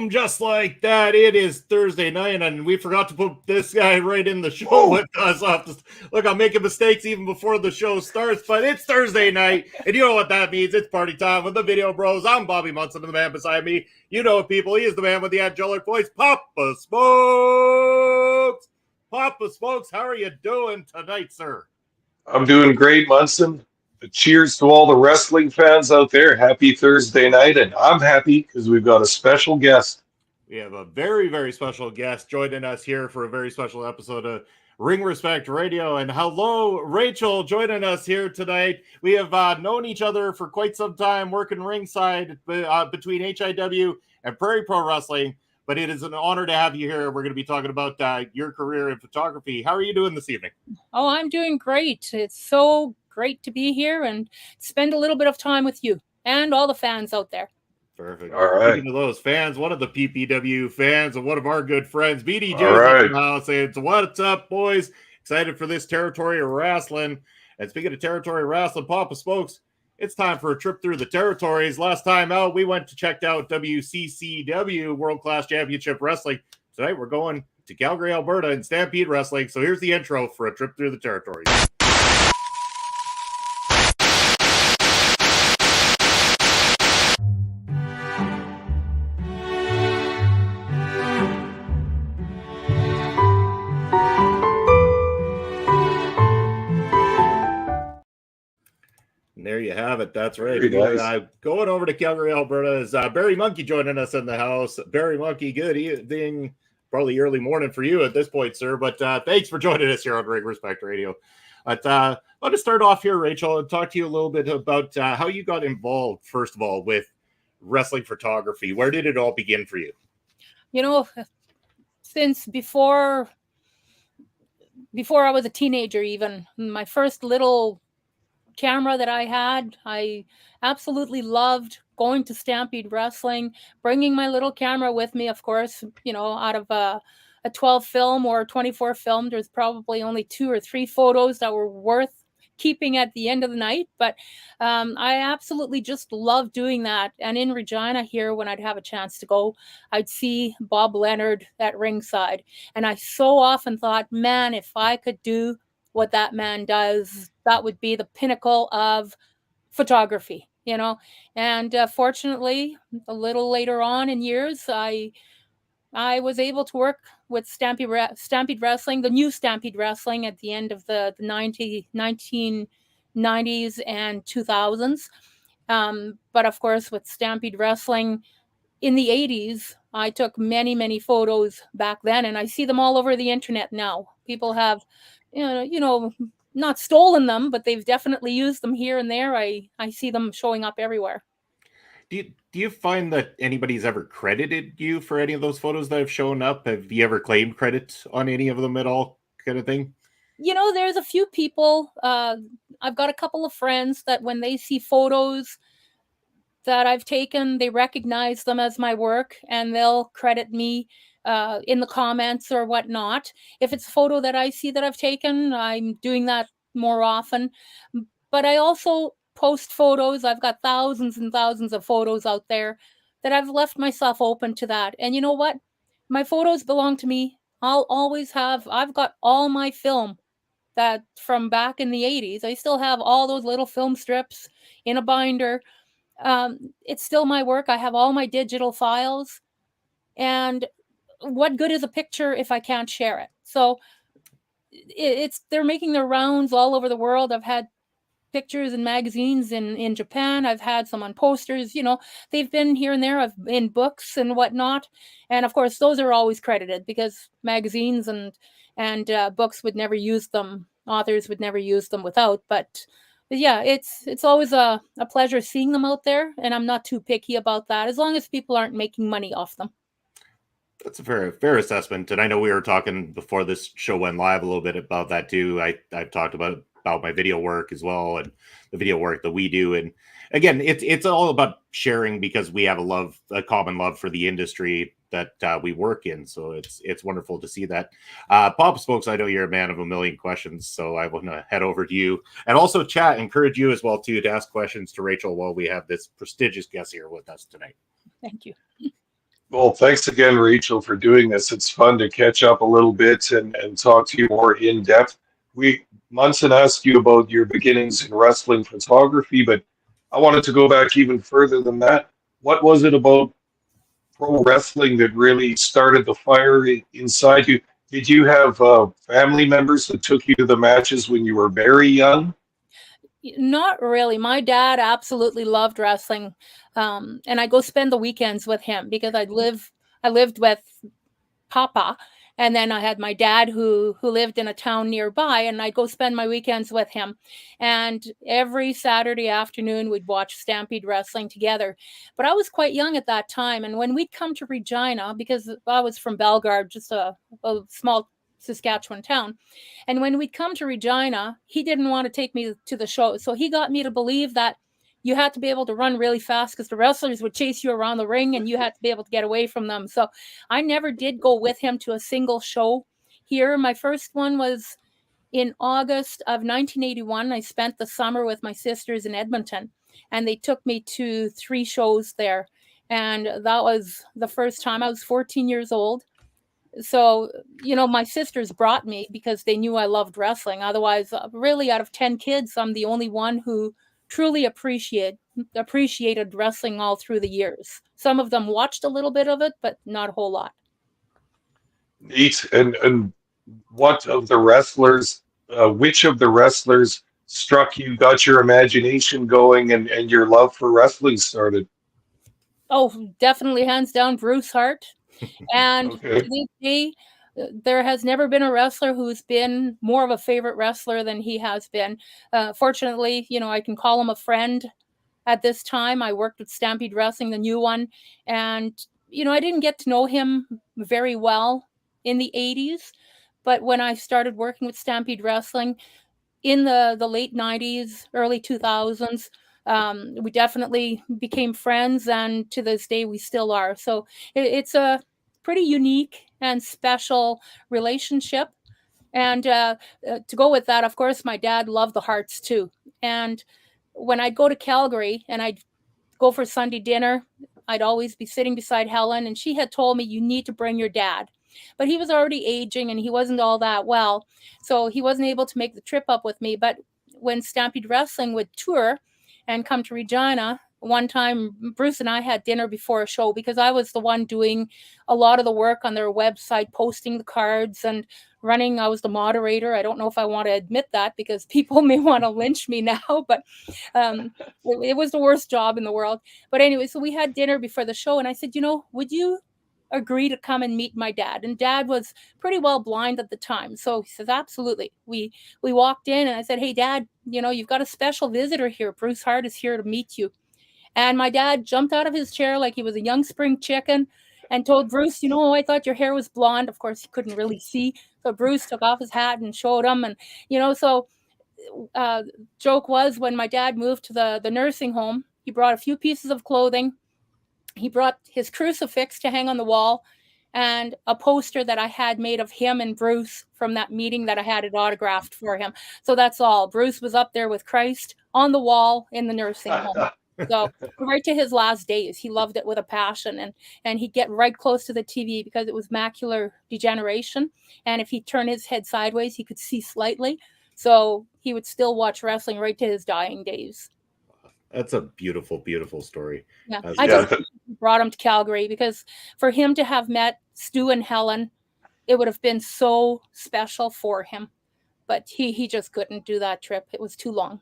Just like that, it is Thursday night, and we forgot to put this guy right in the show with us. Look, I'm making mistakes even before the show starts, but it's Thursday night, and you know what that means. It's party time with the Video Bros. I'm Bobby Munson, and the man beside me, you know it, people. He is the man with the angelic voice, Papa Smokes. Papa Smokes, how are you doing tonight, sir? I'm doing great, Munson. Cheers to all the wrestling fans out there. Happy Thursday night, and I'm happy because we've got a special guest. We have a very, very special guest joining us here for a very special episode of Ring Respect Radio. And hello, Rachel, joining us here tonight. We have known each other for quite some time, working ringside between HIW and Prairie Pro Wrestling. But it is an honor to have you here. We're going to be talking about your career in photography. How are you doing this evening? Oh, I'm doing great. It's so great to be here and spend a little bit of time with you and all the fans out there. Perfect. All right. Speaking of those fans, one of the PPW fans and one of our good friends, BD All Joe's right. in the house saying, "What's up, boys? Excited for this territory of wrestling." And speaking of territory of wrestling, Papa Spokes, it's time for a trip through the territories. Last time out, we went to check out WCCW World Class Championship Wrestling. Tonight, we're going to Calgary, Alberta, and Stampede Wrestling. So here's the intro for a trip through the territories. There you have it. That's right. Nice. Going over to Calgary, Alberta is Barry Monkey joining us in the house. Barry Monkey, good evening. Probably early morning for you at this point, sir. But thanks for joining us here on Ring Respect Radio. But let us start off here, Rachel, and talk to you a little bit about how you got involved, first of all, with wrestling photography. Where did it all begin for you? You know, since before I was a teenager, even my first little camera that I absolutely loved going to Stampede Wrestling, bringing my little camera with me. Of course, out of a 12 film or 24 film, there's probably only 2 or 3 photos that were worth keeping at the end of the night. But I absolutely just love doing that. And in Regina here, when I'd have a chance to go, I'd see Bob Leonard at ringside. And I so often thought, man, if I could do what that man does, that would be the pinnacle of photography, And fortunately, a little later on in years, I was able to work with Stampede Wrestling, the new Stampede Wrestling, at the end of the 1990s and 2000s. But of course, with Stampede Wrestling in the 80s, I took many, many photos back then, and I see them all over the internet now. People have, not stolen them, but they've definitely used them here and there. I see them showing up everywhere. Do you find that anybody's ever credited you for any of those photos that have shown up? Have you ever claimed credit on any of them at all, kind of thing? There's a few people. I've got a couple of friends that when they see photos that I've taken, they recognize them as my work, and they'll credit me in the comments or whatnot. If it's a photo that I see that I've taken, I'm doing that more often. But I also post photos. I've got thousands and thousands of photos out there that I've left myself open to that. And you know what? My photos belong to me. I've got all my film that from back in the 80s. I still have all those little film strips in a binder. It's still my work. I have all my digital files. And what good is a picture if I can't share it? So they're making their rounds all over the world. I've had pictures in magazines in Japan. I've had some on posters. They've been here and there. I've in books and whatnot. And of course, those are always credited because magazines and books would never use them. Authors would never use them without. But yeah, it's always a pleasure seeing them out there. And I'm not too picky about that, as long as people aren't making money off them. That's a fair assessment. And I know we were talking before this show went live a little bit about that too. I've talked about my video work as well, and the video work that we do. And again, it's all about sharing because we have a common love for the industry that we work in. So it's wonderful to see that. Papa Spokes, I know you're a man of a million questions, so I want to head over to you and also chat, encourage you as well too to ask questions to Rachel while we have this prestigious guest here with us tonight. Thank you. Well, thanks again, Rachel, for doing this. It's fun to catch up a little bit and talk to you more in depth. Munson asked you about your beginnings in wrestling photography, but I wanted to go back even further than that. What was it about pro wrestling that really started the fire inside you? Did you have family members that took you to the matches when you were very young? Not really. My dad absolutely loved wrestling, and I go spend the weekends with him because I lived with Papa, And then I had my dad who lived in a town nearby, and I'd go spend my weekends with him. And every Saturday afternoon, we'd watch Stampede wrestling together. But I was quite young at that time. And when we'd come to Regina, because I was from Bellegarde, just a small Saskatchewan town. And when we'd come to Regina, he didn't want to take me to the show. So he got me to believe that you had to be able to run really fast because the wrestlers would chase you around the ring and you had to be able to get away from them. So I never did go with him to a single show here. My first one was in August of 1981. I spent the summer with my sisters in Edmonton, and they took me to 3 shows there. And that was the first time. I was 14 years old. So, my sisters brought me because they knew I loved wrestling. Otherwise, really, out of 10 kids, I'm the only one who truly appreciated wrestling all through the years. Some of them watched a little bit of it, but not a whole lot. Neat. And what of the wrestlers, which of the wrestlers struck you, got your imagination going, and your love for wrestling started? Oh, definitely, hands down, Bruce Hart. And Okay. to this day, there has never been a wrestler who's been more of a favorite wrestler than he has been. Fortunately, I can call him a friend at this time. I worked with Stampede Wrestling, the new one. And, I didn't get to know him very well in the 80s. But when I started working with Stampede Wrestling in the late 90s, early 2000s, we definitely became friends. And to this day, we still are. So it's a pretty unique and special relationship. And to go with that, of course, my dad loved the Harts too. And when I'd go to Calgary and I'd go for Sunday dinner, I'd always be sitting beside Helen, and she had told me, you need to bring your dad. But he was already aging and he wasn't all that well. So he wasn't able to make the trip up with me. But when Stampede Wrestling would tour and come to Regina, one time Bruce and I had dinner before a show because I was the one doing a lot of the work on their website, posting the cards and running. I was the moderator. I don't know if I want to admit that because people may want to lynch me now, but it was the worst job in the world. But anyway, so we had dinner before the show and I said, would you agree to come and meet my dad? And Dad was pretty well blind at the time. So he says, absolutely. We walked in and I said, hey, Dad, you've got a special visitor here. Bruce Hart is here to meet you. And my dad jumped out of his chair like he was a young spring chicken and told Bruce, I thought your hair was blonde. Of course, he couldn't really see. So Bruce took off his hat and showed him. And, so joke was when my dad moved to the nursing home, he brought a few pieces of clothing. He brought his crucifix to hang on the wall and a poster that I had made of him and Bruce from that meeting that I had it autographed for him. So that's all. Bruce was up there with Christ on the wall in the nursing home. So right to his last days, he loved it with a passion, and he'd get right close to the TV because it was macular degeneration. And if he turned his head sideways, he could see slightly. So he would still watch wrestling right to his dying days. That's a beautiful, beautiful story. Yeah, I just brought him to Calgary because for him to have met Stu and Helen, it would have been so special for him. But he just couldn't do that trip. It was too long.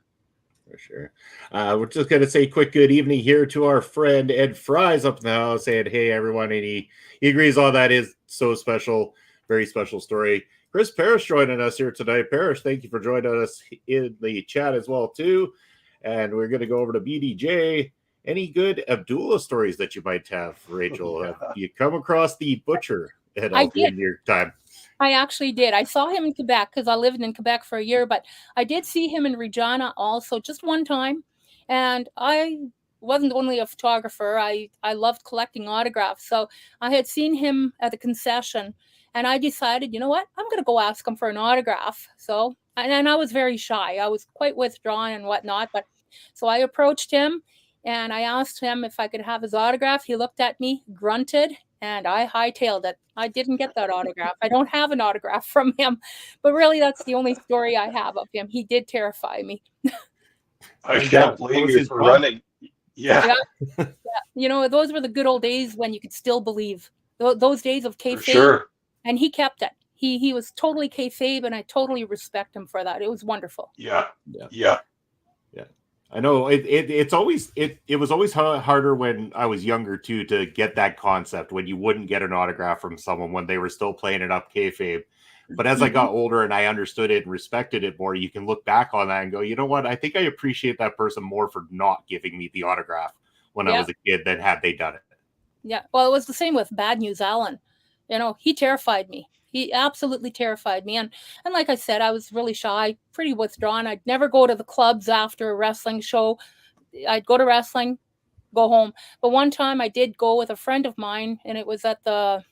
For sure. We're just going to say quick good evening here to our friend Ed Fries up in the house, saying, hey, everyone. And he agrees all that is so special. Very special story. Chris Parrish joining us here tonight. Parrish, thank you for joining us in the chat as well, too. And we're going to go over to BDJ. Any good Abdullah stories that you might have, Rachel? Have you come across the butcher at all in your time? I actually did. I saw him in Quebec because I lived in Quebec for a year, but I did see him in Regina also just one time. And I wasn't only a photographer. I loved collecting autographs. So I had seen him at the concession and I decided, you know what, I'm going to go ask him for an autograph. So, and I was very shy. I was quite withdrawn and whatnot, but so I approached him and I asked him if I could have his autograph. He looked at me, grunted, and I hightailed it. I didn't get that autograph. I don't have an autograph from him, but really that's the only story I have of him. He did terrify me. I can't blame you for running. Yeah. Those were the good old days when you could still believe. Those days of kayfabe. Sure. And he kept it. He was totally kayfabe, and I totally respect him for that. It was wonderful. Yeah. I know it's always it was always harder when I was younger too to get that concept when you wouldn't get an autograph from someone when they were still playing it up kayfabe. But as I Mhm. got older and I understood it and respected it more, you can look back on that and go, you know what? I think I appreciate that person more for not giving me the autograph when I Yeah. was a kid than had they done it. Yeah. Well, it was the same with Bad News Allen. He terrified me. He absolutely terrified me. And like I said, I was really shy, pretty withdrawn. I'd never go to the clubs after a wrestling show. I'd go to wrestling, go home. But one time I did go with a friend of mine, and it was at the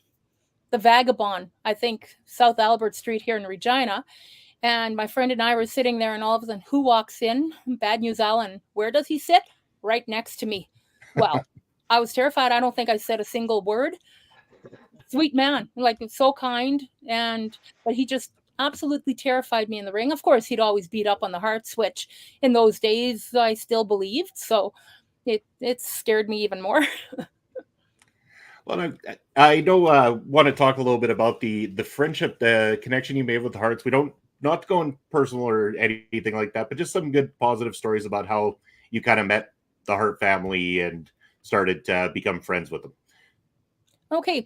Vagabond, I think, South Albert Street here in Regina. And my friend and I were sitting there, and all of a sudden, who walks in? Bad News Allen. Where does he sit? Right next to me. Well, I was terrified. I don't think I said a single word. Sweet man, like so kind, but he just absolutely terrified me in the ring. Of course, he'd always beat up on the Hart switch. In those days, I still believed, so it scared me even more. Well, I know want to talk a little bit about the friendship, the connection you made with the Hearts. We don't not going personal or anything like that, but just some good positive stories about how you kind of met the Hart family and started to become friends with them. Okay.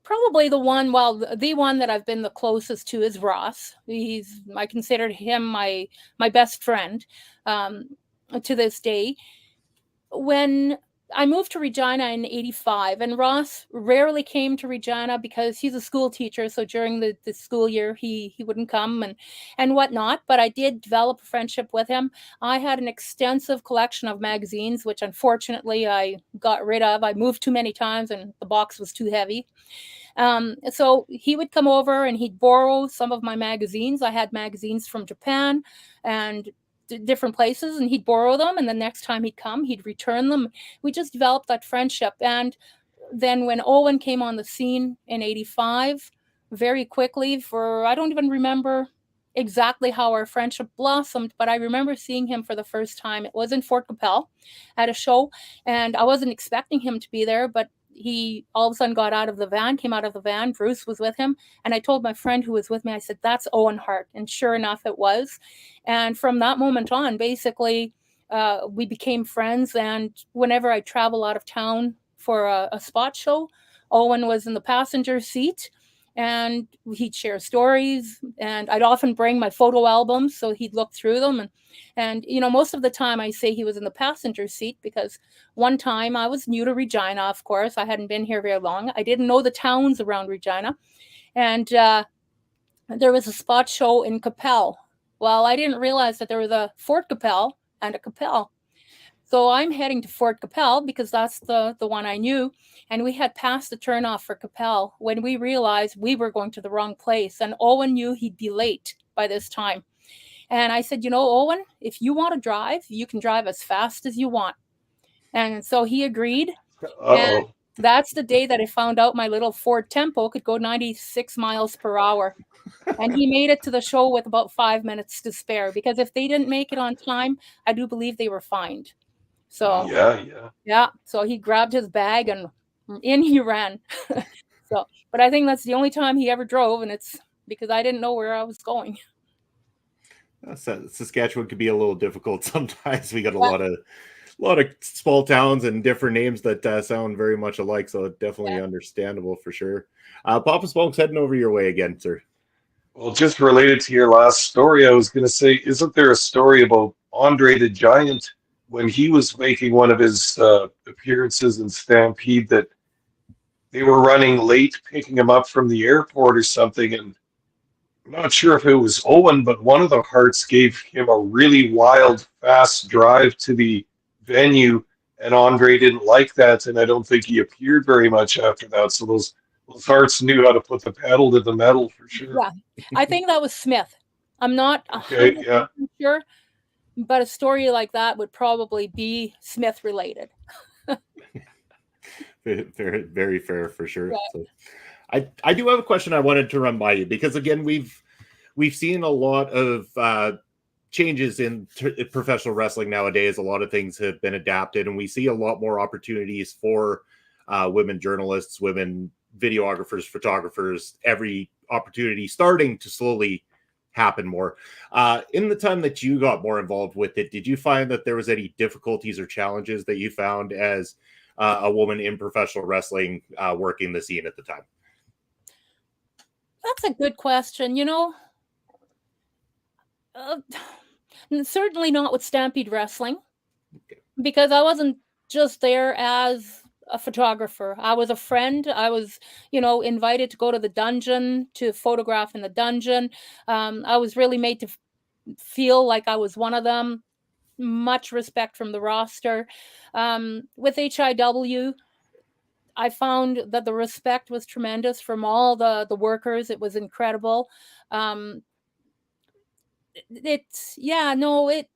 Probably the one that I've been the closest to is Ross. I consider him my best friend um, to this day. When I moved to Regina in '85, and Ross rarely came to Regina because he's a school teacher. So during the school year, he wouldn't come and whatnot. But I did develop a friendship with him. I had an extensive collection of magazines, which unfortunately I got rid of. I moved too many times, and the box was too heavy. So he would come over and he'd borrow some of my magazines. I had magazines from Japan and different places, and he'd borrow them. And the next time he'd come, he'd return them. We just developed that friendship. And then when Owen came on the scene in '85, very quickly, for I don't even remember exactly how our friendship blossomed, but I remember seeing him for the first time. It was in Fort Capel at a show, and I wasn't expecting him to be there, but he all of a sudden got out of the van, came out of the van. Bruce was with him. And I told my friend who was with me, I said, that's Owen Hart. And sure enough, it was. And from that moment on, basically, we became friends. And whenever I travel out of town for a spot show, Owen was in the passenger seat and he'd share stories. And I'd often bring my photo albums, so he'd look through them. And most of the time I say he was in the passenger seat because one time I was new to Regina, of course. I hadn't been here very long. I didn't know the towns around Regina. And there was a spot show in Capel. Well, I didn't realize that there was a Fort Capel and a Capel. So I'm heading to Fort Capel because that's the one I knew. And we had passed the turnoff for Capel when we realized we were going to the wrong place. And Owen knew he'd be late by this time. And I said, Owen, if you want to drive, you can drive as fast as you want. And so he agreed. And Uh-oh. that's the day that I found out my little Ford Tempo could go 96 miles per hour. And he made it to the show with about 5 minutes to spare because if they didn't make it on time, I do believe they were fined. So, Wow. Yeah. yeah. So he grabbed his bag and in he ran. But I think that's the only time he ever drove. And it's because I didn't know where I was going. Saskatchewan could be a little difficult sometimes. We got a Yeah. lot of small towns and different names that sound very much alike, so definitely Yeah. understandable for sure. Papa Smoke's heading over your way again, sir. Well, just related to your last story, I was going to say, isn't there a story about Andre the Giant when he was making one of his appearances in Stampede that they were running late picking him up from the airport or something? And I'm not sure if it was Owen, but one of the Hearts gave him a really wild, fast drive to the venue, and Andre didn't like that, and I don't think he appeared very much after that. So those Hearts knew how to put the pedal to the metal for sure. Yeah. I think that was Smith. I'm not Okay, 100% yeah. sure, but a story like that would probably be Smith related. Very, very fair for sure. Yeah. So I do have a question I wanted to run by you because again we've seen a lot of changes in professional wrestling nowadays. A lot of things have been adapted, and we see a lot more opportunities for women journalists, women videographers, photographers. Every opportunity starting to slowly happen more. In the time that you got more involved with it, did you find that there was any difficulties or challenges that you found as a woman in professional wrestling working the scene at the time? That's a good question. Uh, certainly not with Stampede Wrestling, because I wasn't just there as a photographer. I was a friend. I was, invited to go to the dungeon to photograph in the dungeon. I was really made to feel like I was one of them. Much respect from the roster. With HIW, I found that the respect was tremendous from all the workers. It was incredible. And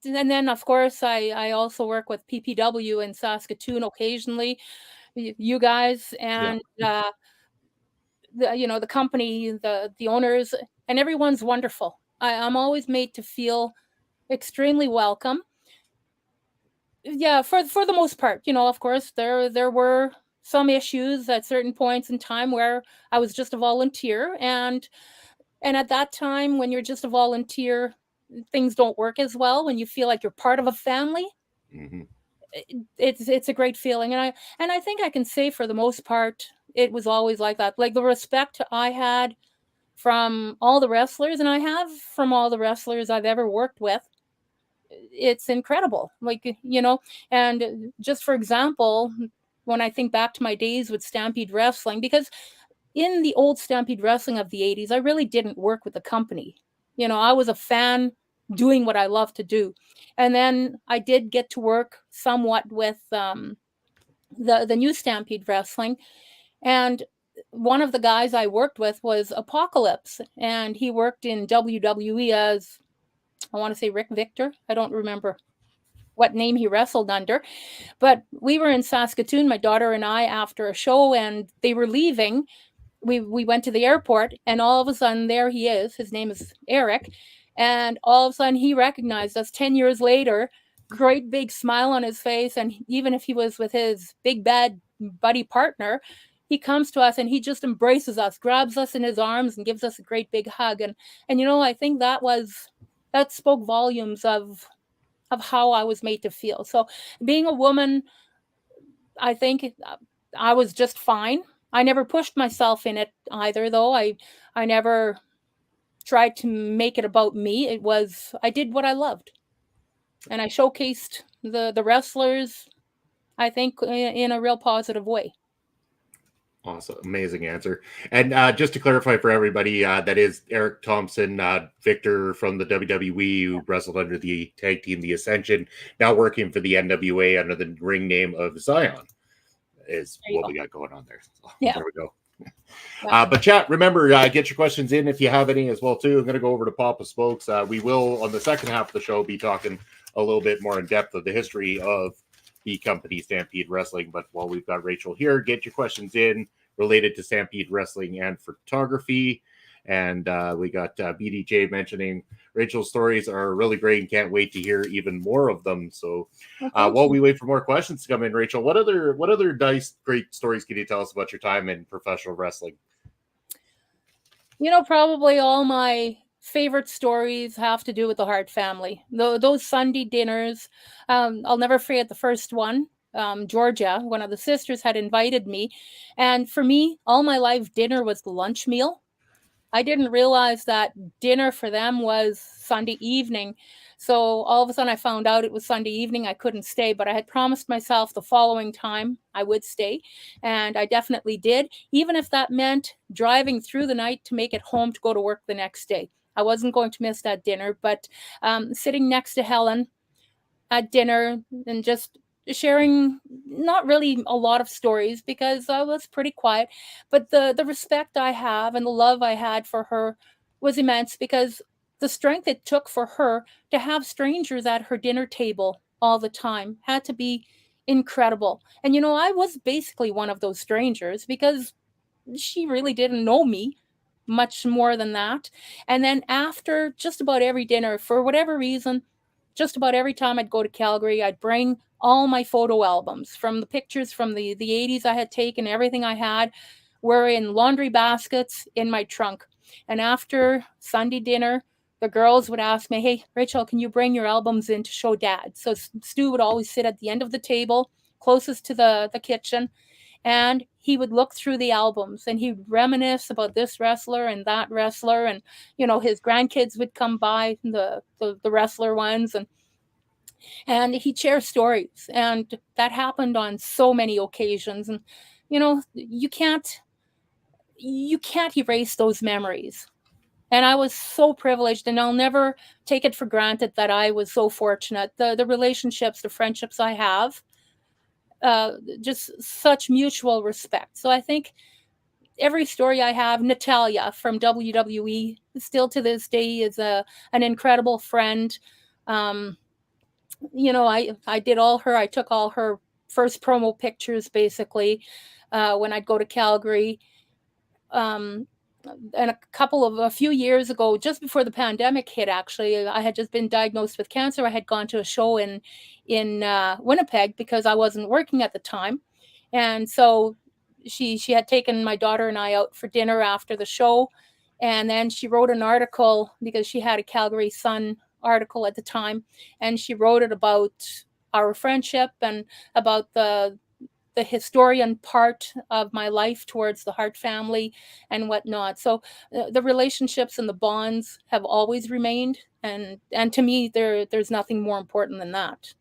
then of course I also work with PPW in Saskatoon occasionally, you guys, and the company, the owners, and everyone's wonderful. I'm always made to feel extremely welcome. Yeah, for the most part, of course there were some issues at certain points in time where I was just a volunteer, and at that time, when you're just a volunteer, things don't work as well. When you feel like you're part of a family, Mm-hmm. it's a great feeling, and I think I can say for the most part, it was always like that. Like the respect I had from all the wrestlers, and I have from all the wrestlers I've ever worked with, it's incredible. And just for example, when I think back to my days with Stampede Wrestling, because in the old Stampede Wrestling of the 80s, I really didn't work with the company. I was a fan doing what I love to do. And then I did get to work somewhat with the new Stampede Wrestling. And one of the guys I worked with was Apocalypse. And he worked in WWE as, I want to say, Rick Victor. I don't remember what name he wrestled under. But we were in Saskatoon, my daughter and I, after a show, and they were leaving. We went to the airport, and all of a sudden there he is. His name is Eric, and all of a sudden he recognized us 10 years later. Great big smile on his face, and even if he was with his big bad buddy partner, he comes to us and he just embraces us, grabs us in his arms, and gives us a great big hug. And I think that spoke volumes of how I was made to feel. So being a woman, I think I was just fine. I never pushed myself in it either, though. I never tried to make it about me. I did what I loved, and I showcased the wrestlers, I think, in a real positive way. Awesome. Amazing answer. And just to clarify for everybody, that is Eric Thompson, Victor from the WWE, who wrestled under the tag team The Ascension, now working for the NWA under the ring name of Zion, is what we got going on there. So, Yeah. There we go. But chat, remember, get your questions in if you have any as well, too. I'm going to go over to Papa Spokes. We will, on the second half of the show, be talking a little bit more in depth of the history of the company Stampede Wrestling. But while we've got Rachel here, get your questions in related to Stampede Wrestling and photography. And we got BDJ mentioning Rachel's stories are really great and can't wait to hear even more of them. So while we wait for more questions to come in, Rachel, what other nice, great stories can you tell us about your time in professional wrestling? Probably all my favorite stories have to do with the Hart family. Those Sunday dinners, I'll never forget the first one. Georgia, one of the sisters, had invited me. And for me, all my life, dinner was the lunch meal. I didn't realize that dinner for them was Sunday evening. So all of a sudden I found out it was Sunday evening. I couldn't stay, but I had promised myself the following time I would stay. And I definitely did, even if that meant driving through the night to make it home to go to work the next day. I wasn't going to miss that dinner, but sitting next to Helen at dinner and just sharing not really a lot of stories because I was pretty quiet, but the respect I have and the love I had for her was immense, because the strength it took for her to have strangers at her dinner table all the time had to be incredible. And I was basically one of those strangers because she really didn't know me much more than that. And then after just about every dinner, for whatever reason, just about every time I'd go to Calgary, I'd bring all my photo albums from the pictures from the 80s I had taken. Everything I had were in laundry baskets in my trunk. And after Sunday dinner, the girls would ask me, "Hey, Rachel, can you bring your albums in to show Dad?" So Stu would always sit at the end of the table, closest to the kitchen, and he would look through the albums and he'd reminisce about this wrestler and that wrestler, and his grandkids would come by, the wrestler ones, and he'd share stories, and that happened on so many occasions. And you can't erase those memories. And I was so privileged, and I'll never take it for granted that I was so fortunate. The relationships, the friendships I have, just such mutual respect. So I think every story I have, Natalia from WWE, still to this day is an incredible friend. I did I took all her first promo pictures basically when I'd go to Calgary. And a few years ago, just before the pandemic hit, actually, I had just been diagnosed with cancer. I had gone to a show in Winnipeg because I wasn't working at the time. And so she had taken my daughter and I out for dinner after the show. And then she wrote an article because she had a Calgary Sun article at the time. And she wrote it about our friendship and about the historian part of my life towards the Hart family and whatnot. So the relationships and the bonds have always remained. And to me, there's nothing more important than that.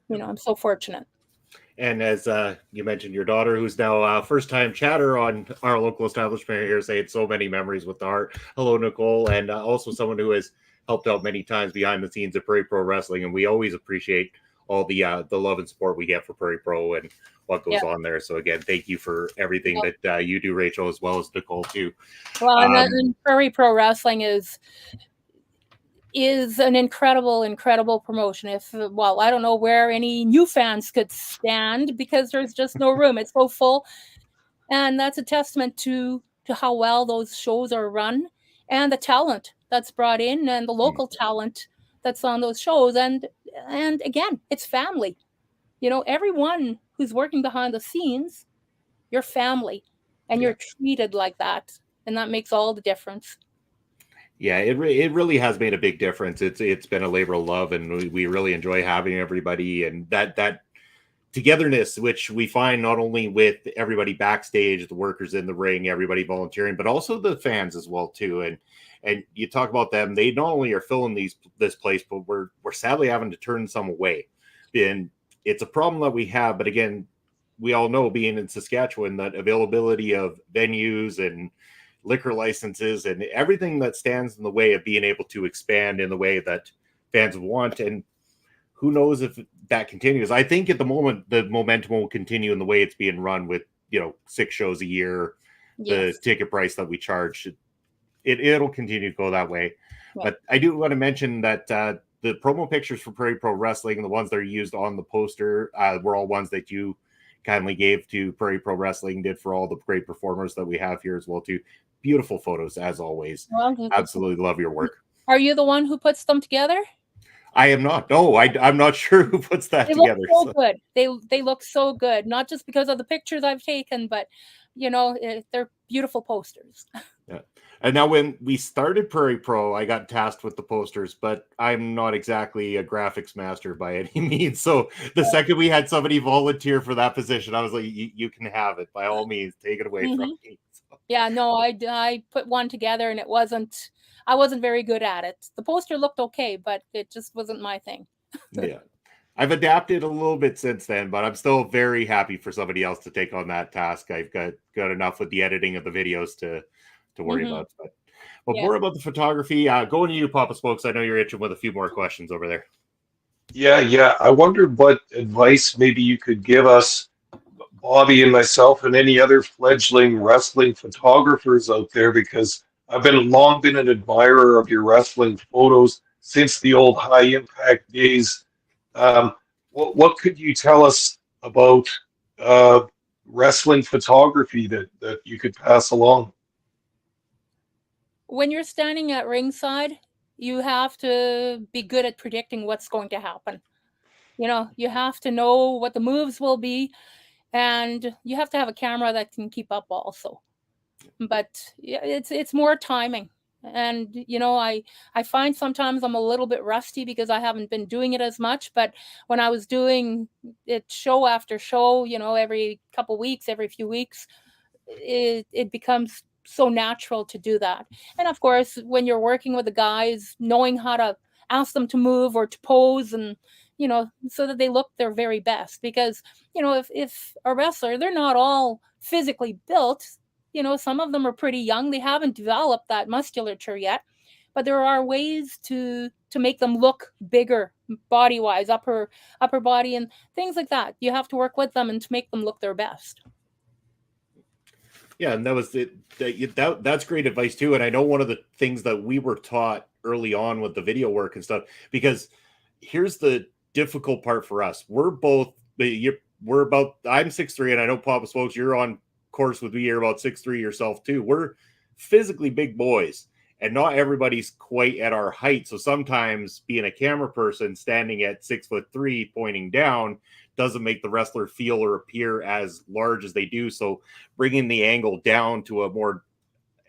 I'm so fortunate. And as you mentioned, your daughter, who's now a first-time chatter on our local establishment here, saying so many memories with the Hart. Hello, Nicole, and also someone who has helped out many times behind the scenes at Prairie Pro Wrestling, and we always appreciate all the love and support we get for Prairie Pro and what goes on there. So again, thank you for everything that you do, Rachel, as well as Nicole too. Well, and Prairie Pro Wrestling is an incredible promotion. I don't know where any new fans could stand because there's just no room. It's so full, and that's a testament to how well those shows are run and the talent that's brought in and the local talent that's on those shows. And again, it's family. Everyone who's working behind the scenes, you're family, and you're treated like that, and that makes all the difference. Yeah, it really has made a big difference. It's been a labor of love, and we really enjoy having everybody, and that togetherness, which we find not only with everybody backstage, the workers in the ring, everybody volunteering, but also the fans as well too. And you talk about them; they not only are filling this place, but we're sadly having to turn some away, and it's a problem that we have. But again, we all know, being in Saskatchewan, that availability of venues and liquor licenses and everything that stands in the way of being able to expand in the way that fans want. And who knows if that continues. I think at the moment, the momentum will continue in the way it's being run with, 6 shows a year, the ticket price that we charge. It'll continue to go that way. Yeah. But I do want to mention that the promo pictures for Prairie Pro Wrestling, the ones that are used on the poster, were all ones that you kindly gave to Prairie Pro Wrestling, did for all the great performers that we have here as well too. Beautiful photos as always. Well, absolutely love your work. Are you the one who puts them together? I am not. No, I'm not sure who puts that together. Look so good. They look so good, not just because of the pictures I've taken, but they're beautiful posters. Yeah. And now when we started Prairie Pro, I got tasked with the posters, but I'm not exactly a graphics master by any means. So the second we had somebody volunteer for that position, I was like, you can have it. By all means, take it away from me. So. Yeah, no, I put one together and I wasn't very good at it. The poster looked okay, but it just wasn't my thing. Yeah. I've adapted a little bit since then, but I'm still very happy for somebody else to take on that task. I've got enough with the editing of the videos to worry about. But more about the photography. Going to you, Papa Smokes. I know you're itching with a few more questions over there. Yeah. I wondered what advice maybe you could give us, Bobby and myself, and any other fledgling wrestling photographers out there, because I've long been an admirer of your wrestling photos since the old High Impact days. What could you tell us about wrestling photography that you could pass along? When you're standing at ringside, you have to be good at predicting what's going to happen. You have to know what the moves will be, and you have to have a camera that can keep up also. But it's more timing. And I find sometimes I'm a little bit rusty because I haven't been doing it as much. But when I was doing it show after show, every couple weeks, every few weeks, it becomes so natural to do that. And of course, when you're working with the guys, knowing how to ask them to move or to pose, and so that they look their very best. Because if a wrestler, they're not all physically built. Some of them are pretty young, they haven't developed that musculature yet, but there are ways to make them look bigger body wise, upper body and things like that. You have to work with them and to make them look their best. Yeah, and that was it. That's great advice too. And I know one of the things that we were taught early on with the video work and stuff, because here's the difficult part for us. I'm 6'3", and I know Paulhus folks, you're on course with me. You're about 6'3" yourself too. We're physically big boys, and not everybody's quite at our height. So sometimes being a camera person standing at 6'3", pointing down, doesn't make the wrestler feel or appear as large as they do. So bringing the angle down to a more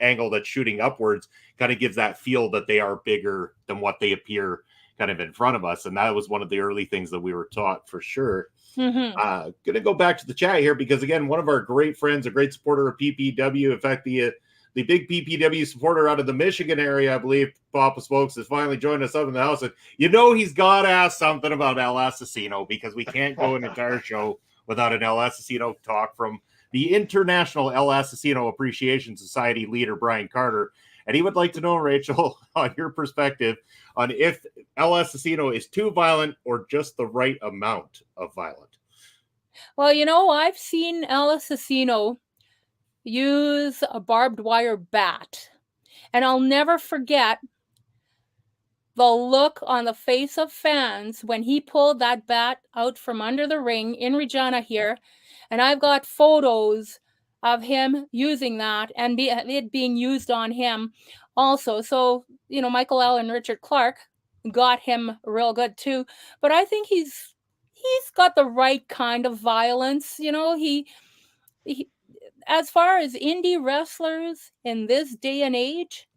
angle that's shooting upwards kind of gives that feel that they are bigger than what they appear kind of in front of us. And that was one of the early things that we were taught for sure. Mm-hmm. Going to go back to the chat here, because again, one of our great friends, a great supporter of PPW, in fact, the big PPW supporter out of the Michigan area, I believe, Paulhus folks, has finally joined us up in the house. And he's got to ask something about El Asesino, because we can't go an entire show without an El Asesino talk from the International El Asesino Appreciation Society leader, Brian Carter. And he would like to know, Rachel, on your perspective, on if El Asesino is too violent or just the right amount of violent. Well, I've seen El Asesino use a barbed wire bat, and I'll never forget the look on the face of fans when he pulled that bat out from under the ring in Regina here. And I've got photos of him using that and it being used on him also. So, Michael L. and Richard Clark got him real good too. But I think he's got the right kind of violence. He as far as indie wrestlers in this day and age,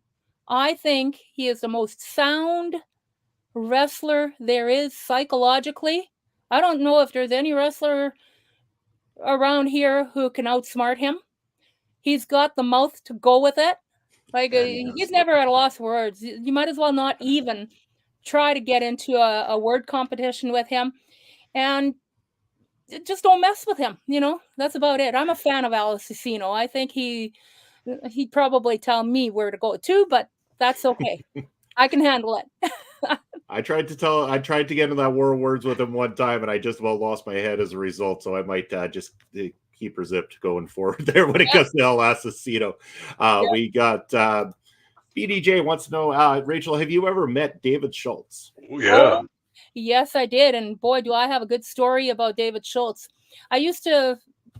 I think he is the most sound wrestler there is psychologically. I don't know if there's any wrestler around here who can outsmart him. He's got the mouth to go with it. He's never at a loss for words. You might as well not even try to get into a word competition with him. And just don't mess with him. That's about it. I'm a fan of El Asesino. I think he'd probably tell me where to go to, but that's okay. I can handle it. I tried to get into that war of words with him one time, and I just about lost my head as a result. So I might just keep her zipped going forward there when it comes to El Asesino. We got BDJ wants to know, Rachel, have you ever met David Schultz? Oh, yeah. Yes, I did. And boy, do I have a good story about David Schultz. I used to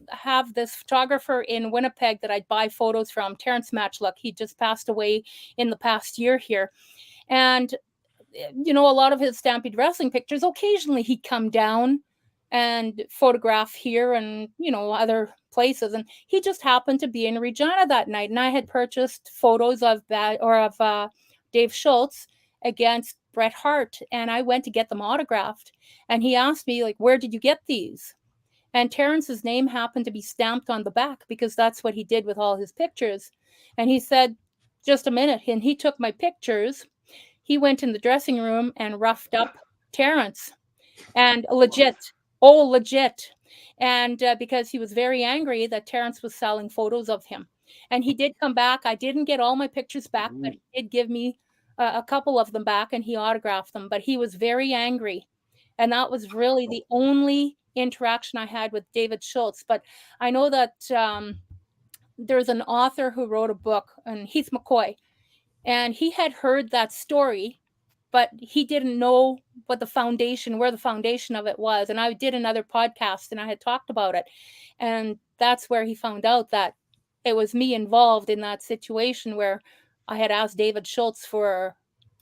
have this photographer in Winnipeg that I'd buy photos from, Terrence Matchluck. He just passed away in the past year here. And, a lot of his Stampede Wrestling pictures, occasionally he'd come down and photograph here and, other places. And he just happened to be in Regina that night. And I had purchased photos of Dave Schultz against Bret Hart, and I went to get them autographed. And he asked me, where did you get these? And Terrence's name happened to be stamped on the back, because that's what he did with all his pictures. And he said, just a minute. And he took my pictures. He went in the dressing room and roughed up Terrence. And legit. And because he was very angry that Terrence was selling photos of him. And he did come back. I didn't get all my pictures back, but he did give me a couple of them back, and he autographed them. But he was very angry. And that was really the only interaction I had with David Schultz. But I know that there's an author who wrote a book, and Heath McCoy, and he had heard that story, but he didn't know where the foundation of it was. And I did another podcast and I had talked about it. And that's where he found out that it was me involved in that situation where I had asked David Schultz for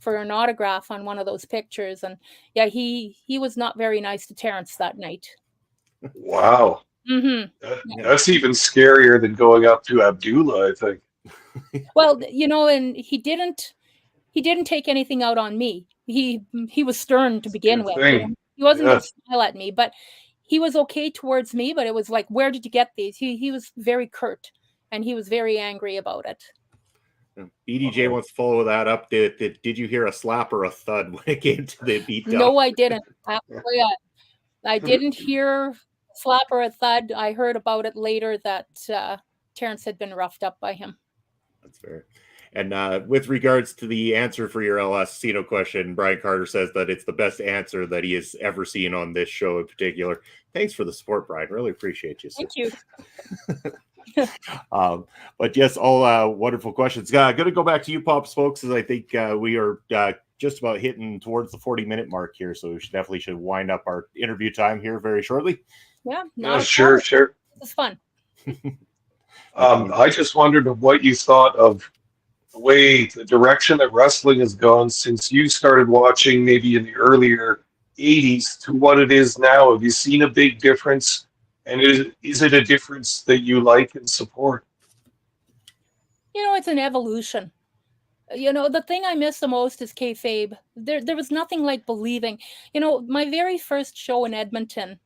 an autograph on one of those pictures. And yeah, he was not very nice to Terrence that night. Wow. Mm-hmm. That's even scarier than going up to Abdullah, I think. Well, and he didn't take anything out on me. He was stern to begin Good with. thing. He wasn't going Yes. to smile at me, but he was okay towards me. But it was like, where did you get these? He was very curt, and he was very angry about it. BDJ wants to follow that up. Did you hear a slap or a thud when it came to the beatdown? No, I didn't. Actually, I didn't hear a slap or a thud. I heard about it later that Terrence had been roughed up by him. That's fair. And with regards to the answer for your El Asesino question, Brian Carter says that it's the best answer that he has ever seen on this show in particular. Thanks for the support, Brian. Really appreciate you. Thank you. But yes, all wonderful questions. Going to go back to you, Pops, folks, as I think we are just about hitting towards the 40-minute mark here. So we should wind up our interview time here very shortly. Yeah, sure. It was fun. I just wondered what you thought of the direction that wrestling has gone since you started watching maybe in the earlier 80s to what it is now. Have you seen a big difference? And is it a difference that you like and support? It's an evolution. The thing I miss the most is kayfabe. There was nothing like believing. My very first show in Edmonton,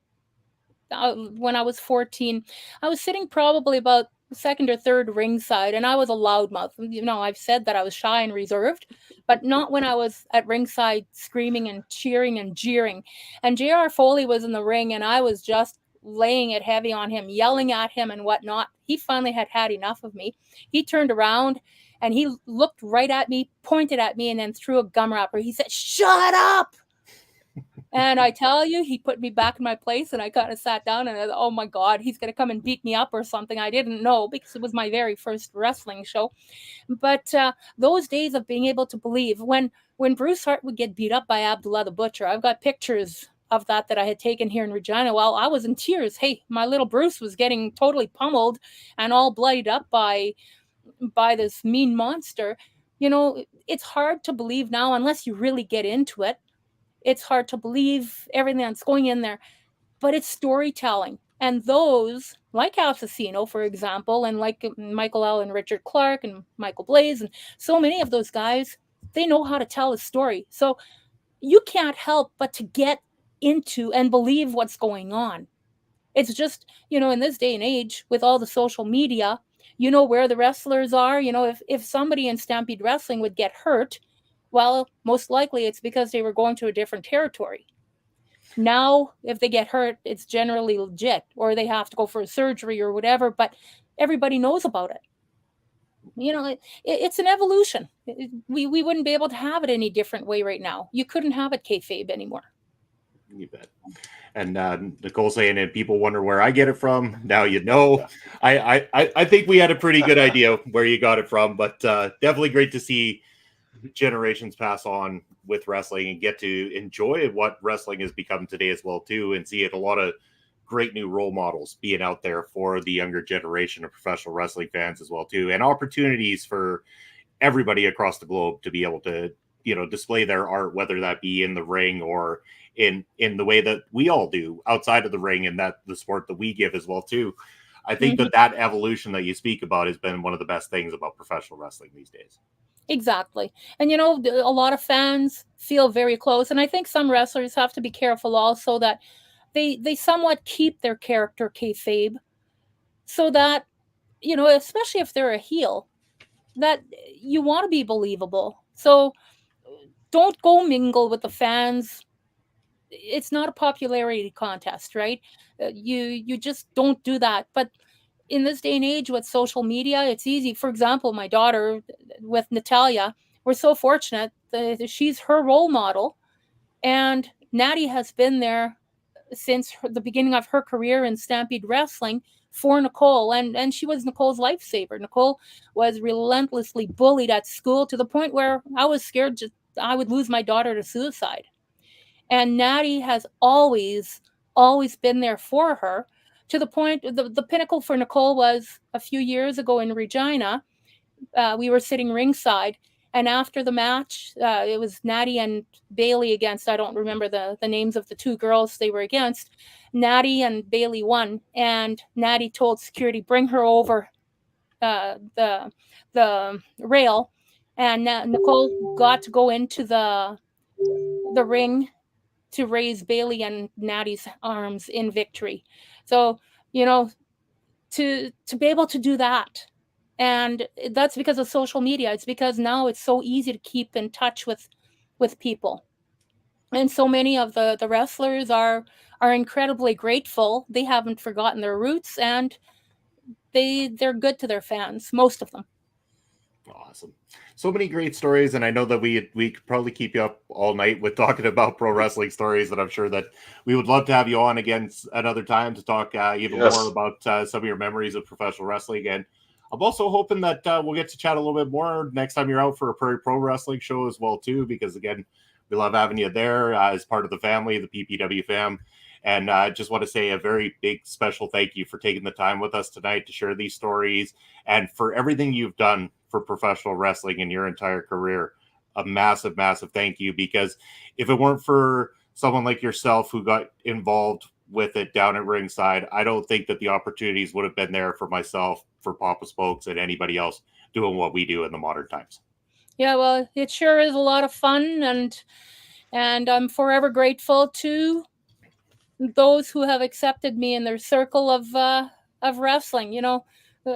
when I was 14, I was sitting probably about second or third ringside, and I was a loudmouth. I've said that I was shy and reserved, but not when I was at ringside screaming and cheering and jeering. And J.R. Foley was in the ring, and I was just laying it heavy on him, yelling at him and whatnot. He finally had enough of me. He turned around and he looked right at me, pointed at me, and then threw a gum wrapper. He said, "Shut up!" And I tell you, he put me back in my place, and I kind of sat down and I thought, oh my God, he's going to come and beat me up or something. I didn't know, because it was my very first wrestling show. But those days of being able to believe, when Bruce Hart would get beat up by Abdullah the Butcher, I've got pictures of that I had taken here in Regina while I was in tears. Hey, my little Bruce was getting totally pummeled and all bloodied up by this mean monster. It's hard to believe now unless you really get into it. It's hard to believe everything that's going in there, but it's storytelling. And those, like Asesino, for example, and like Michael L. and Richard Clark and Michael Blaze, and so many of those guys, they know how to tell a story. So you can't help but to get into and believe what's going on. It's just, in this day and age, with all the social media, where the wrestlers are. If somebody in Stampede Wrestling would get hurt, well, most likely it's because they were going to a different territory. Now, if they get hurt, it's generally legit, or they have to go for a surgery or whatever, but everybody knows about it. It's an evolution. We wouldn't be able to have it any different way right now. You couldn't have it kayfabe anymore. You bet. And Nicole saying, and people wonder where I get it from. Now you know. I think we had a pretty good idea where you got it from, but definitely great to see generations pass on with wrestling and get to enjoy what wrestling has become today as well too, and see it a lot of great new role models being out there for the younger generation of professional wrestling fans as well too, and opportunities for everybody across the globe to be able to display their art, whether that be in the ring or in the way that we all do outside of the ring, and that the sport that we give as well too. I think that evolution that you speak about has been one of the best things about professional wrestling these days. Exactly. And, a lot of fans feel very close. And I think some wrestlers have to be careful also that they somewhat keep their character kayfabe, so that, especially if they're a heel, that you want to be believable. So don't go mingle with the fans. It's not a popularity contest, right? You just don't do that. But in this day and age with social media, it's easy. For example, my daughter with Natalia, we're so fortunate that she's her role model. And Natty has been there since the beginning of her career in Stampede Wrestling for Nicole. And she was Nicole's lifesaver. Nicole was relentlessly bullied at school to the point where I was scared I would lose my daughter to suicide. And Natty has always been there for her, to the point, the pinnacle for Nicole was a few years ago in Regina. We were sitting ringside, and after the match, it was Natty and Bailey against, I don't remember the names of the two girls they were against. Natty and Bailey won, and Natty told security, "Bring her over." the rail, and Nicole got to go into the ring to raise Bailey and Natty's arms in victory. So, you know, to be able to do that, and that's because of social media. It's because now it's so easy to keep in touch with people, and so many of the wrestlers are incredibly grateful. They haven't forgotten their roots, and they're good to their fans, most of them. Awesome. So many great stories, and I know that we could probably keep you up all night with talking about pro wrestling stories, and I'm sure that we would love to have you on again another time to talk even more about some of your memories of professional wrestling. And I'm also hoping that we'll get to chat a little bit more next time you're out for a Prairie Pro Wrestling show as well too, because again, we love having you there as part of the family, the PPW fam. And I just want to say a very big special thank you for taking the time with us tonight to share these stories and for everything you've done for professional wrestling in your entire career. A massive, massive thank you, because if it weren't for someone like yourself who got involved with it down at ringside, I don't think that the opportunities would have been there for myself, for Papa Spokes, and anybody else doing what we do in the modern times. Yeah, well, it sure is a lot of fun, and I'm forever grateful to those who have accepted me in their circle of wrestling. You know,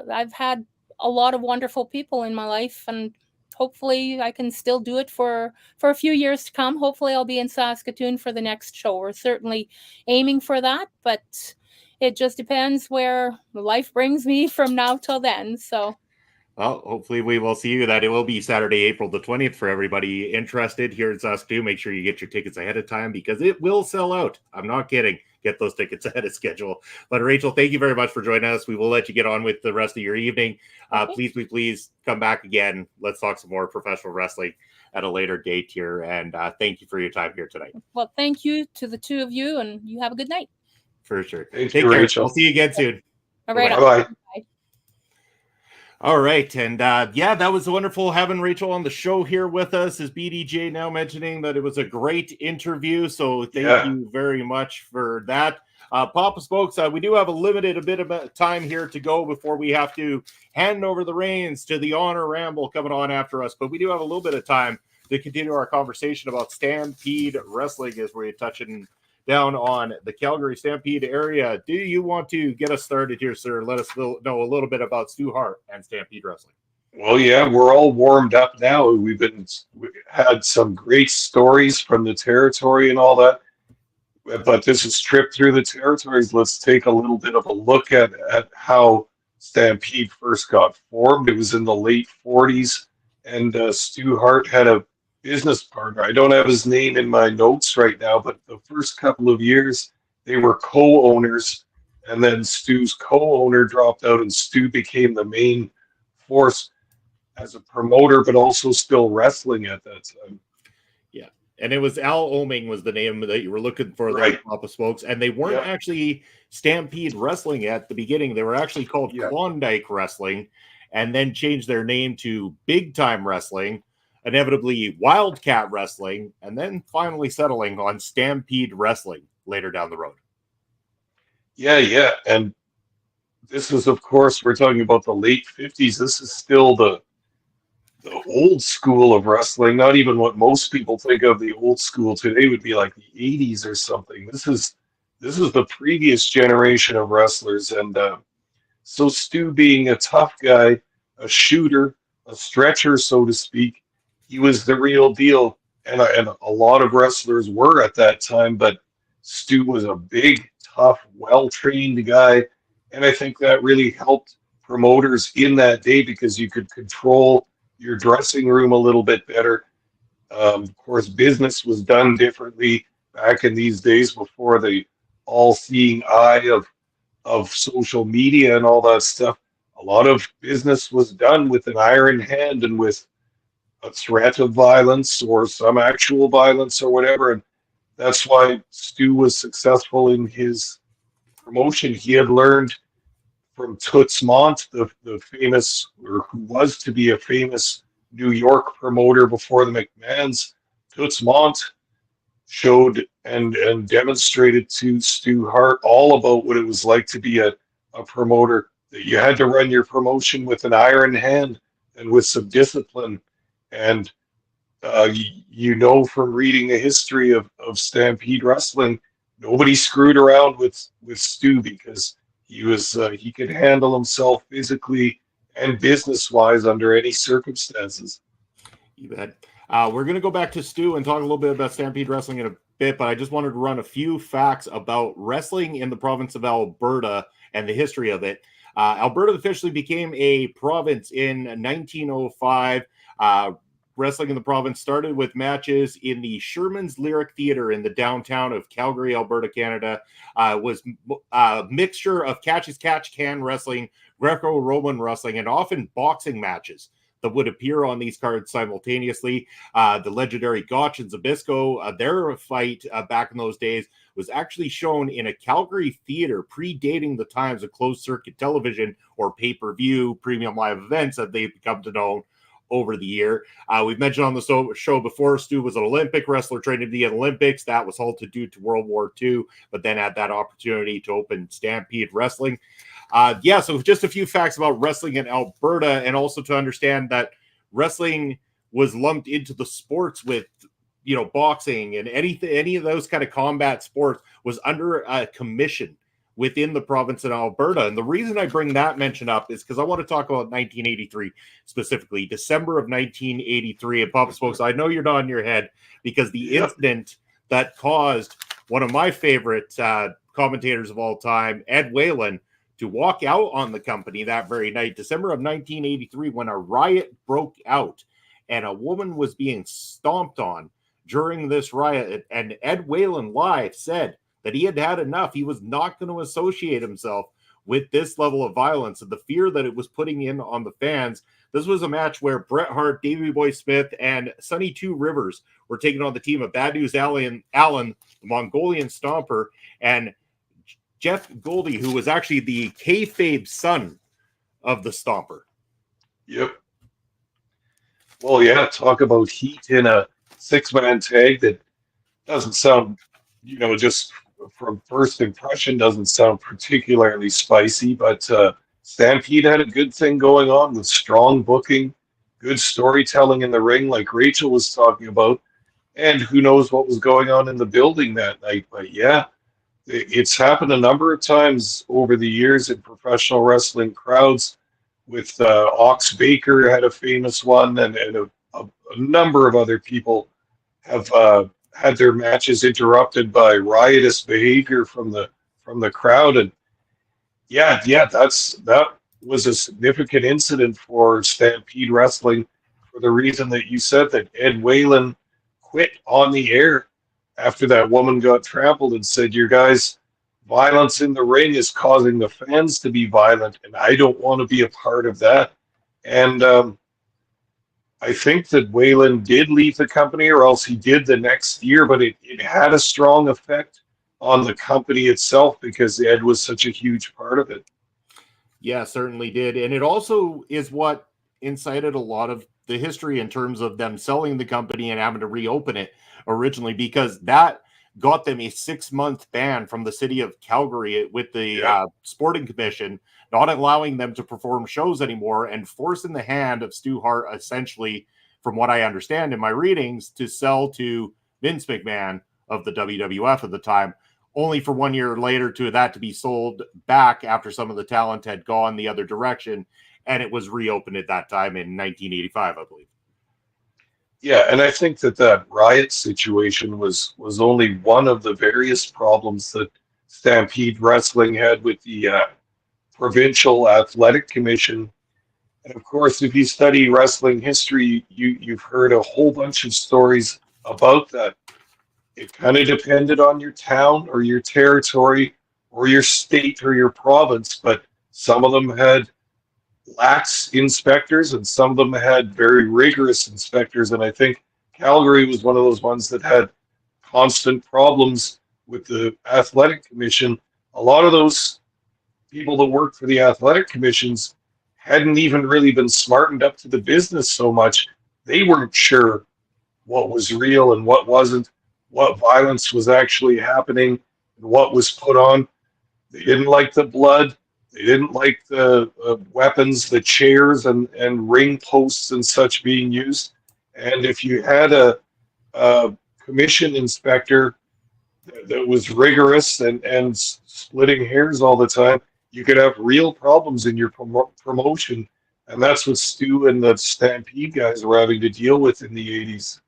I've had a lot of wonderful people in my life, and hopefully I can still do it for a few years to come. Hopefully I'll be in Saskatoon for the next show. We're certainly aiming for that, but it just depends where life brings me from now till then. So well, hopefully we will see you. That it will be Saturday, April the 20th for everybody interested here in Saskatoon. Make sure you get your tickets ahead of time because it will sell out. I'm not kidding. Get those tickets ahead of schedule. But Rachel, thank you very much for joining us. We will let you get on with the rest of your evening. Okay. Please come back again. Let's talk some more professional wrestling at a later date here. And thank you for your time here tonight. Well, thank you to the two of you, and you have a good night. For sure. Thank Take you, care. Rachel. We'll see you again soon. All right. Bye-bye. Bye. All right. And yeah, that was wonderful having Rachel on the show here with us. As BDJ now mentioning that it was a great interview. So thank you very much for that. Papa Spokes, we do have a bit of time here to go before we have to hand over the reins to the Honor Ramble coming on after us. But we do have a little bit of time to continue our conversation about Stampede Wrestling as we're touching down on the Calgary Stampede area. Do you want to get us started here, sir? Let us know a little bit about Stu Hart and Stampede Wrestling. Well, yeah, we're all warmed up now. We've had some great stories from the territory and all that. But this is trip through the territories. Let's take a little bit of a look at how Stampede first got formed. It was in the late 40s, and Stu Hart had a business partner. I don't have his name in my notes right now, but the first couple of years they were co-owners, and then Stu's co-owner dropped out and Stu became the main force as a promoter, but also still wrestling at that time. Yeah. And it was Al Oming was the name that you were looking for, right, Papa Spokes, and they weren't actually Stampede Wrestling at the beginning. They were actually called Klondike Wrestling, and then changed their name to Big Time Wrestling, inevitably Wildcat Wrestling, and then finally settling on Stampede Wrestling later down the road. Yeah. And this is, of course, we're talking about the late 50s. This is still the old school of wrestling, not even what most people think of the old school today would be like the 80s or something. This is the previous generation of wrestlers. And so Stu, being a tough guy, a shooter, a stretcher, so to speak, he was the real deal. And a lot of wrestlers were at that time, but Stu was a big, tough, well-trained guy. And I think that really helped promoters in that day because you could control your dressing room a little bit better. Of course, business was done differently back in these days before the all-seeing eye of social media and all that stuff. A lot of business was done with an iron hand and with a threat of violence or some actual violence or whatever. And that's why Stu was successful in his promotion. He had learned from Toots Mondt, the famous, or who was to be a famous New York promoter before the McMahons. Toots Mondt showed and demonstrated to Stu Hart all about what it was like to be a promoter that you had to run your promotion with an iron hand and with some discipline. And you know from reading the history of Stampede Wrestling, nobody screwed around with Stu because he could handle himself physically and business wise under any circumstances. You bet. We're going to go back to Stu and talk a little bit about Stampede Wrestling in a bit, but I just wanted to run a few facts about wrestling in the province of Alberta and the history of it. Alberta officially became a province in 1905. Wrestling in the province started with matches in the Sherman's Lyric Theatre in the downtown of Calgary, Alberta, Canada. It was a mixture of catch-as-catch-can wrestling, Greco-Roman wrestling, and often boxing matches that would appear on these cards simultaneously. The legendary Gotch and Zabisco, their fight back in those days was actually shown in a Calgary theater predating the times of closed-circuit television or pay-per-view premium live events that they've become to know over the year. We've mentioned on the show before, Stu was an Olympic wrestler trained in the Olympics. That was halted due to World War II, but then had that opportunity to open Stampede Wrestling. So just a few facts about wrestling in Alberta, and also to understand that wrestling was lumped into the sports with, boxing and any of those kind of combat sports was under a commission within the province of Alberta. And the reason I bring that mention up is because I want to talk about 1983 specifically, December of 1983. And Papa Smokes, I know you're nodding your head because the incident that caused one of my favorite commentators of all time, Ed Whalen, to walk out on the company that very night, December of 1983, when a riot broke out and a woman was being stomped on during this riot. And Ed Whalen live said that he had had enough. He was not going to associate himself with this level of violence and the fear that it was putting in on the fans. This was a match where Bret Hart, Davey Boy Smith, and Sonny Two Rivers were taking on the team of Bad News Allen, the Mongolian Stomper, and Jeff Goldie, who was actually the kayfabe son of the Stomper. Yep. Well, yeah, talk about heat in a six-man tag that doesn't sound, just from first impression, doesn't sound particularly spicy, but Stampede had a good thing going on with strong booking, good storytelling in the ring, like Rachel was talking about, and who knows what was going on in the building that night. But yeah, it's happened a number of times over the years in professional wrestling crowds. With Ox Baker had a famous one, and a number of other people have had their matches interrupted by riotous behavior from the crowd. And that was a significant incident for Stampede Wrestling for the reason that you said, that Ed Whalen quit on the air after that woman got trampled and said, "Your guys' violence in the ring is causing the fans to be violent, and I don't want to be a part of that." And I think that Whalen did leave the company, or else he did the next year, but it had a strong effect on the company itself because Ed was such a huge part of it. Yeah, certainly did. And it also is what incited a lot of the history in terms of them selling the company and having to reopen it originally, because that got them a 6-month ban from the city of Calgary with the Sporting Commission, not allowing them to perform shows anymore and forcing the hand of Stu Hart, essentially, from what I understand in my readings, to sell to Vince McMahon of the WWF at the time, only for 1 year later to be sold back after some of the talent had gone the other direction, and it was reopened at that time in 1985, I believe. Yeah, and I think that riot situation was only one of the various problems that Stampede Wrestling had with the Provincial Athletic Commission. And of course, if you study wrestling history, you've heard a whole bunch of stories about that. It kind of depended on your town or your territory or your state or your province, but some of them had lax inspectors and some of them had very rigorous inspectors. And I think Calgary was one of those ones that had constant problems with the athletic commission. A lot of those people that worked for the athletic commissions hadn't even really been smartened up to the business so much. They weren't sure what was real and what wasn't, what violence was actually happening and what was put on. They didn't like the blood. They didn't like the weapons, the chairs and ring posts and such being used. And if you had a commission inspector that was rigorous and splitting hairs all the time, you could have real problems in your promotion. And that's what Stu and the Stampede guys were having to deal with in the 80s.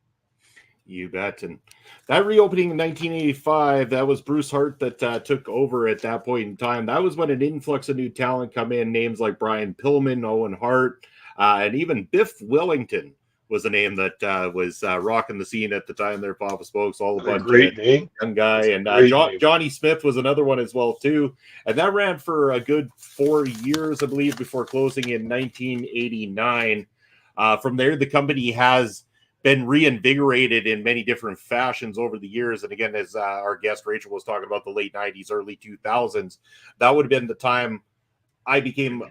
You bet. And that reopening in 1985, that was Bruce Hart that took over at that point in time. That was when an influx of new talent come in, names like Brian Pillman, Owen Hart, and even Biff Wellington was a name that was rocking the scene at the time there, Papa Spokes, all a bunch Great name. Young guy. And Johnny Smith was another one as well, too. And that ran for a good 4 years, I believe, before closing in 1989. From there, the company has been reinvigorated in many different fashions over the years. And again, as our guest Rachel was talking about the late 90s, early 2000s, that would have been the time I became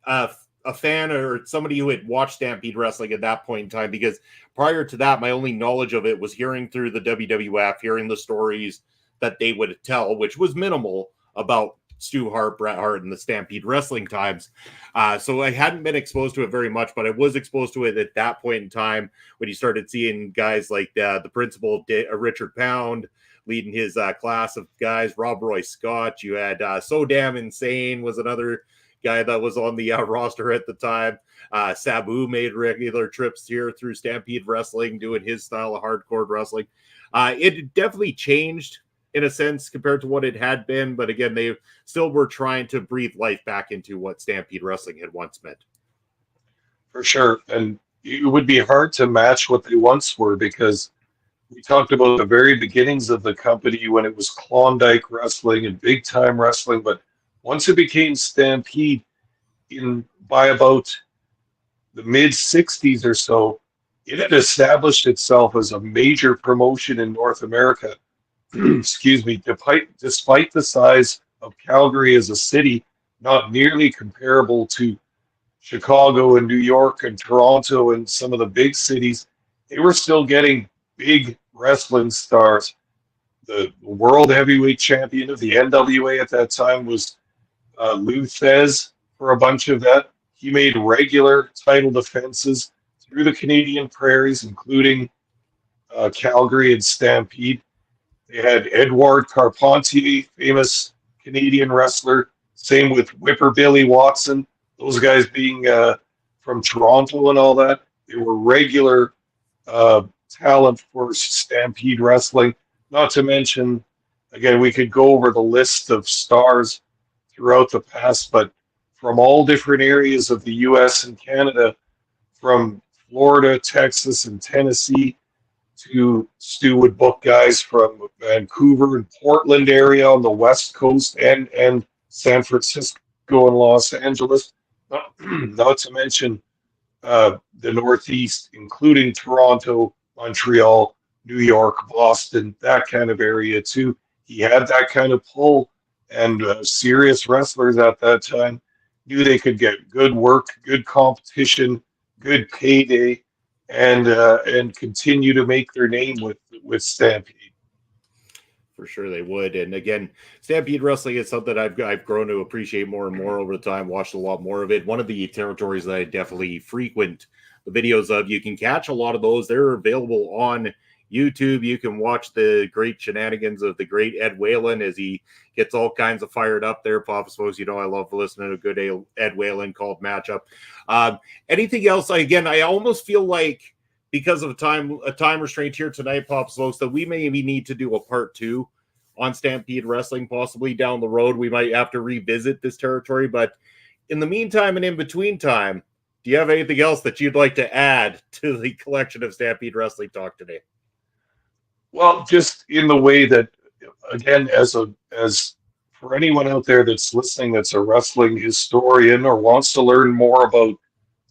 a fan or somebody who had watched Stampede Wrestling at that point in time, because prior to that, my only knowledge of it was hearing through the WWF, hearing the stories that they would tell, which was minimal, about Stu Hart, Bret Hart, and the Stampede Wrestling times. So I hadn't been exposed to it very much, but I was exposed to it at that point in time when you started seeing guys like the principal, Richard Pound, leading his class of guys, Rob Roy Scott. You had So Damn Insane was another guy that was on the roster at the time. Sabu made regular trips here through Stampede Wrestling, doing his style of hardcore wrestling. It definitely changed in a sense compared to what it had been, but again, they still were trying to breathe life back into what Stampede Wrestling had once meant. For sure. And it would be hard to match what they once were, because we talked about the very beginnings of the company when it was Klondike Wrestling and Big Time Wrestling, but once it became Stampede by about the mid 60s or so, it had established itself as a major promotion in North America. Excuse me, despite the size of Calgary as a city, not nearly comparable to Chicago and New York and Toronto and some of the big cities, they were still getting big wrestling stars. The world heavyweight champion of the NWA at that time was Lou Thez for a bunch of that. He made regular title defenses through the Canadian prairies, including Calgary and Stampede. They had Edouard Carpentier, famous Canadian wrestler. Same with Whipper Billy Watson. Those guys being from Toronto and all that. They were regular talent for Stampede Wrestling. Not to mention, again, we could go over the list of stars throughout the past, but from all different areas of the U.S. and Canada, from Florida, Texas, and Tennessee, to Stu would book guys from Vancouver and Portland area on the West Coast and San Francisco and Los Angeles, not to mention the Northeast, including Toronto, Montreal, New York, Boston, that kind of area too. He had that kind of pull, and serious wrestlers at that time knew they could get good work, good competition, good payday, and continue to make their name with Stampede. For sure they would. And again, Stampede Wrestling is something I've grown to appreciate more and more over the time, watched a lot more of it. One of the territories that I definitely frequent the videos of. You can catch a lot of those. They're available on YouTube. You can watch the great shenanigans of the great Ed Whalen as he gets all kinds of fired up there. Papa Suppose, you know, I love listening to a good Ed Whalen called matchup. Anything else? I almost feel like, because of a time restraint here tonight, Papa Suppose, that we maybe need to do a part 2 on Stampede Wrestling, possibly down the road. We might have to revisit this territory, but in the meantime and in between time, do you have anything else that you'd like to add to the collection of Stampede Wrestling talk today? Well, just in the way that, again, as for anyone out there that's listening that's a wrestling historian or wants to learn more about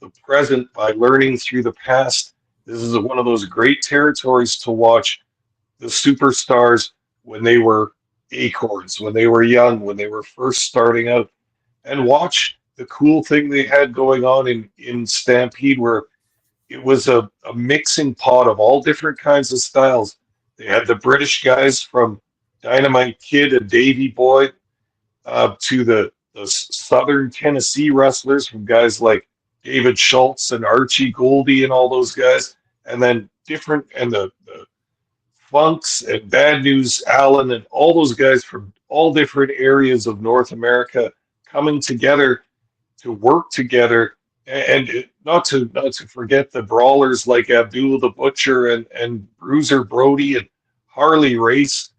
the present by learning through the past, this is one of those great territories to watch the superstars when they were acorns, when they were young, when they were first starting out, and watch the cool thing they had going on in Stampede, where it was a mixing pot of all different kinds of styles. They had the British guys from Dynamite Kid and Davey Boy to the the Southern Tennessee wrestlers from guys like David Schultz and Archie Goldie and all those guys, and then the Funks and Bad News Allen and all those guys from all different areas of North America coming together to work together, and not to forget the brawlers like Abdul the Butcher and Bruiser Brody and Harley Race,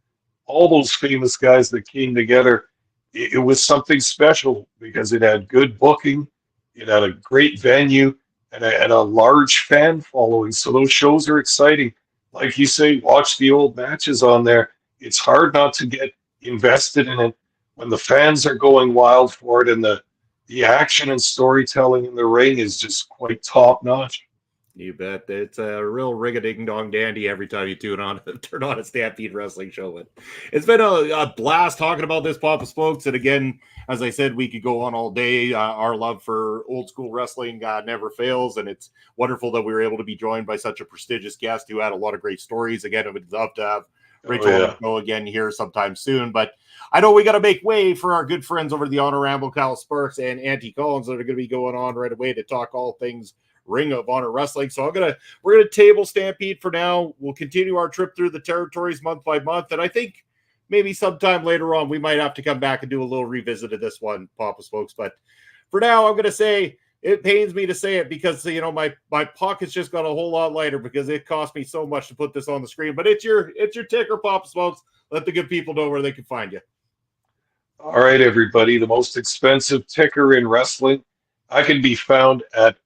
all those famous guys that came together. It was something special because it had good booking, it had a great venue, and a large fan following. So those shows are exciting. Like you say, watch the old matches on there. It's hard not to get invested in it when the fans are going wild for it, and the action and storytelling in the ring is just quite top notch. You bet. It's a real ring-a-ding-dong dandy every time you turn on a Stampede Wrestling show. But it's been a blast talking about this, Papa Smokes. And again, as I said, we could go on all day. Our love for old school wrestling never fails. And it's wonderful that we were able to be joined by such a prestigious guest who had a lot of great stories. Again, I would love to have Rachel on the show again here sometime soon. But I know we got to make way for our good friends over to the Honor Ramble, Kyle Sparks and Auntie Collins, that are going to be going on right away to talk all things Ring of Honor Wrestling. So we're gonna table Stampede for now. We'll continue our trip through the territories month by month, and I think maybe sometime later on we might have to come back and do a little revisit of this one, Papa Smokes. But for now, I'm gonna say it pains me to say it because my pockets just got a whole lot lighter because it cost me so much to put this on the screen. But it's your ticker, Papa Smokes. Let the good people know where they can find you. All right, everybody. The most expensive ticker in wrestling. I can be found at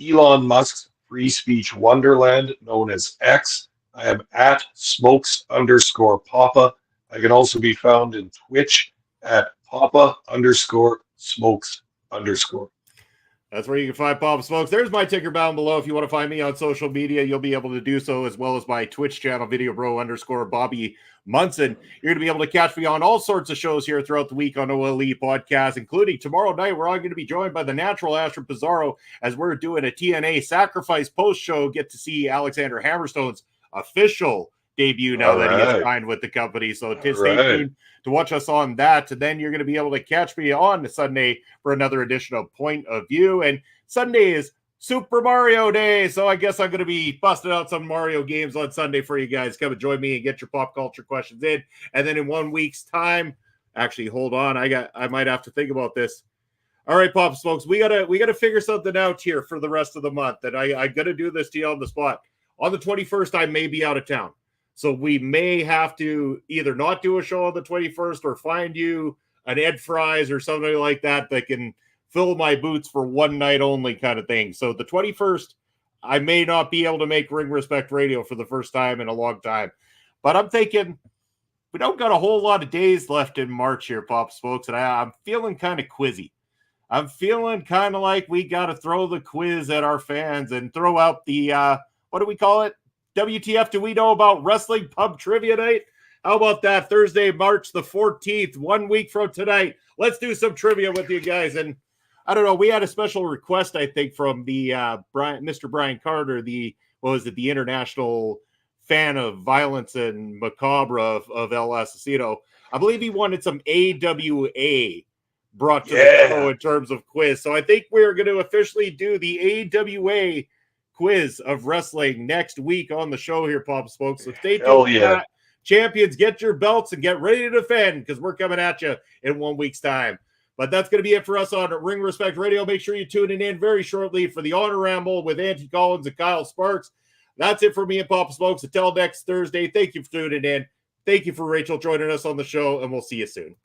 Elon Musk's free speech wonderland, known as X. I am at smokes_Papa. I can also be found in Twitch at Papa_Smokes_. That's where you can find Papa Smokes. There's my ticker down below. If you want to find me on social media, you'll be able to do so, as well as my Twitch channel, VideoBro_Bobby Munson. You're going to be able to catch me on all sorts of shows here throughout the week on OLE Podcast, including tomorrow night. We're all going to be joined by the Natural Astrid Pizarro as we're doing a TNA Sacrifice post show. Get to see Alexander Hammerstone's official debut now that he is signed with the company. So stay tuned to watch us on that. And then you're going to be able to catch me on Sunday for another edition of Point of View. And Sunday is Super Mario Day, so I guess I'm going to be busting out some Mario games on Sunday for you guys. Come and join me and get your pop culture questions in. And then in 1 week's time, actually, hold on, I might have to think about this. All right, Pop Smokes, we gotta figure something out here for the rest of the month. And I gotta do this to you on the spot. On the 21st, I may be out of town, so we may have to either not do a show on the 21st or find you an Ed Fries or something like that can fill my boots for one night only kind of thing. So the 21st, I may not be able to make Ring Respect Radio for the first time in a long time. But I'm thinking we don't got a whole lot of days left in March here, Pop Smokes, and I'm feeling kind of quizzy. I'm feeling kind of like we got to throw the quiz at our fans and throw out the, what do we call it? WTF do we know about Wrestling Pub Trivia Night? How about that? Thursday, March the 14th, 1 week from tonight. Let's do some trivia with you guys. And I don't know. We had a special request, I think, from the Mr. Brian Carter, the international fan of violence and macabre of El Asesino. I believe he wanted some AWA brought to the show in terms of quiz. So I think we're going to officially do the AWA quiz of wrestling next week on the show here, Pop Smokes. So stay tuned for that. Champions, get your belts and get ready to defend because we're coming at you in 1 week's time. But that's going to be it for us on Ring Respect Radio. Make sure you're tuning in very shortly for the Honor Ramble with Auntie Collins and Kyle Sparks. That's it for me and Papa Smokes. Until next Thursday, thank you for tuning in. Thank you for Rachel joining us on the show, and we'll see you soon.